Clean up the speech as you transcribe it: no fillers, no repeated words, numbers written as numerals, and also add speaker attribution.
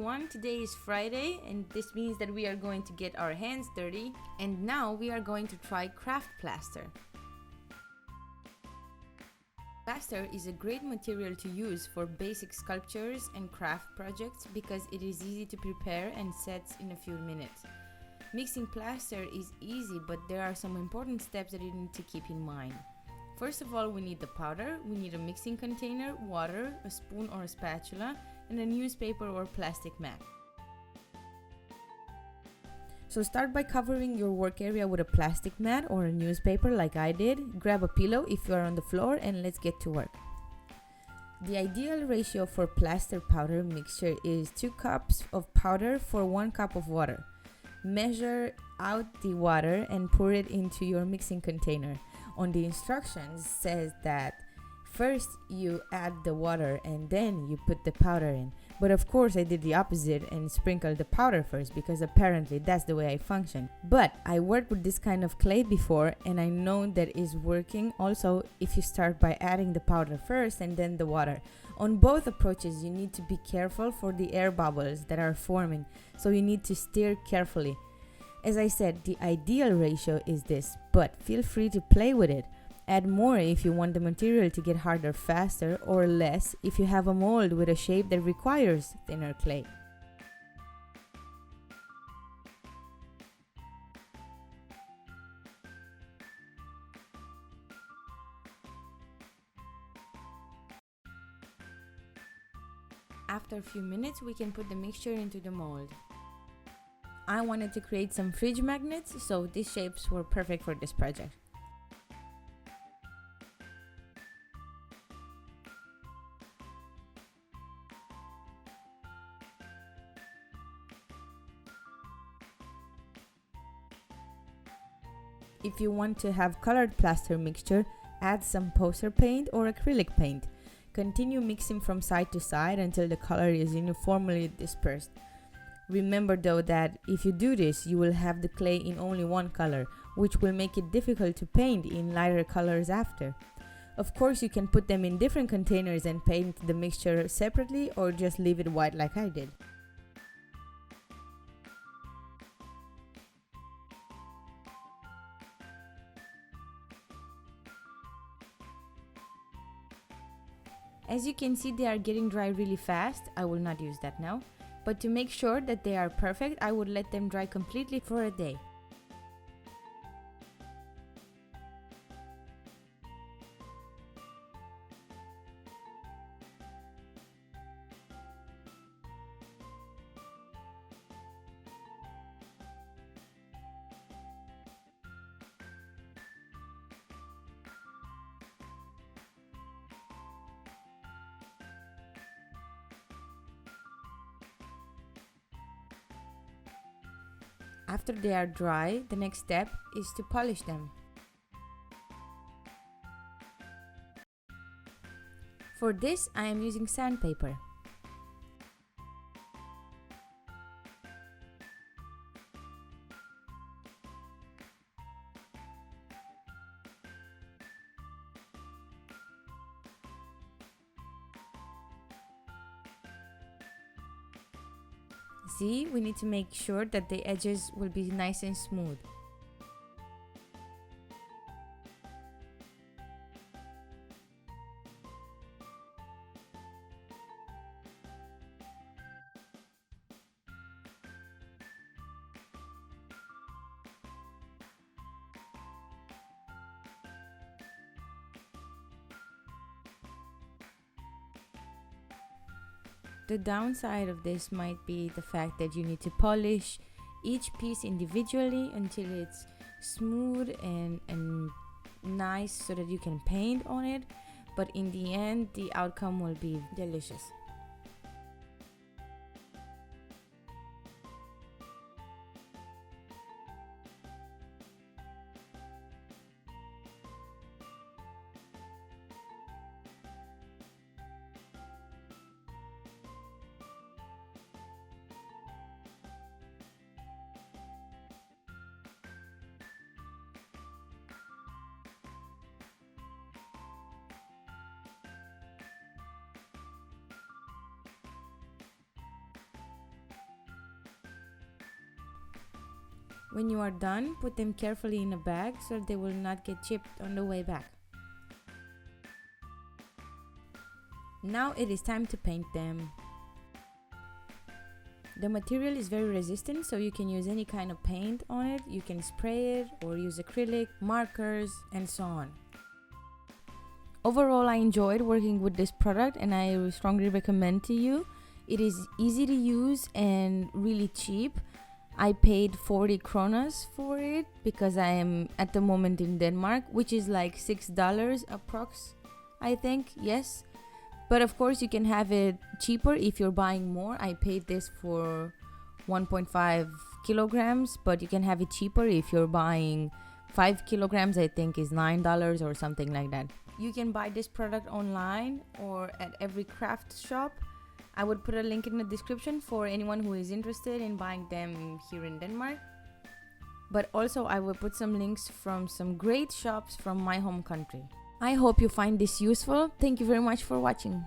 Speaker 1: everyone. Today is Friday and this means that we are going to get our hands dirty, and now we are going to try craft plaster. Plaster is a great material to use for basic sculptures and craft projects because it is easy to prepare and sets in a few minutes. Mixing plaster is easy, but there are some important steps that you need to keep in mind. First of all, we need the powder, we need a mixing container, water, a spoon or a spatula, and a newspaper or plastic mat. So start by covering your work area with a plastic mat or a newspaper like I did. Grab a pillow if you are on the floor and let's get to work. The ideal ratio for plaster powder mixture is 2 cups of powder for 1 cup of water. Measure out the water and pour it into your mixing container. On the instructions says that first you add the water and then you put the powder in. But of course I did the opposite and sprinkled the powder first because apparently that's the way I function. But I worked with this kind of clay before and I know that is working also if you start by adding the powder first and then the water. On both approaches you need to be careful for the air bubbles that are forming, so you need to stir carefully. As I said, the ideal ratio is this, but feel free to play with it. Add more if you want the material to get harder faster, or less if you have a mold with a shape that requires thinner clay. After a few minutes, we can put the mixture into the mold. I wanted to create some fridge magnets, so these shapes were perfect for this project. If you want to have colored plaster mixture, add some poster paint or acrylic paint. Continue mixing from side to side until the color is uniformly dispersed. Remember though that if you do this, you will have the clay in only one color, which will make it difficult to paint in lighter colors after. Of course, you can put them in different containers and paint the mixture separately, or just leave it white like I did. As you can see, they are getting dry really fast. I will not use that now. But to make sure that they are perfect, I would let them dry completely for a day. After they are dry, the next step is to polish them. For this, I am using sandpaper. See, we need to make sure that the edges will be nice and smooth. The downside of this might be the fact that you need to polish each piece individually until it's smooth and nice so that you can paint on it, but in the end the outcome will be delicious. When you are done, put them carefully in a bag so they will not get chipped on the way back. Now it is time to paint them. The material is very resistant, so you can use any kind of paint on it. You can spray it or use acrylic, markers, and so on. Overall, I enjoyed working with this product and I strongly recommend to you. It is easy to use and really cheap. I paid 40 kronas for it because I am at the moment in Denmark, which is like $6 approx, I think, yes. But of course you can have it cheaper if you're buying more. I paid this for 1.5 kilograms, but you can have it cheaper if you're buying 5 kilograms, I think is $9 or something like that. You can buy this product online or at every craft shop. I would put a link in the description for anyone who is interested in buying them here in Denmark. But also I will put some links from some great shops from my home country. I hope you find this useful. Thank you very much for watching.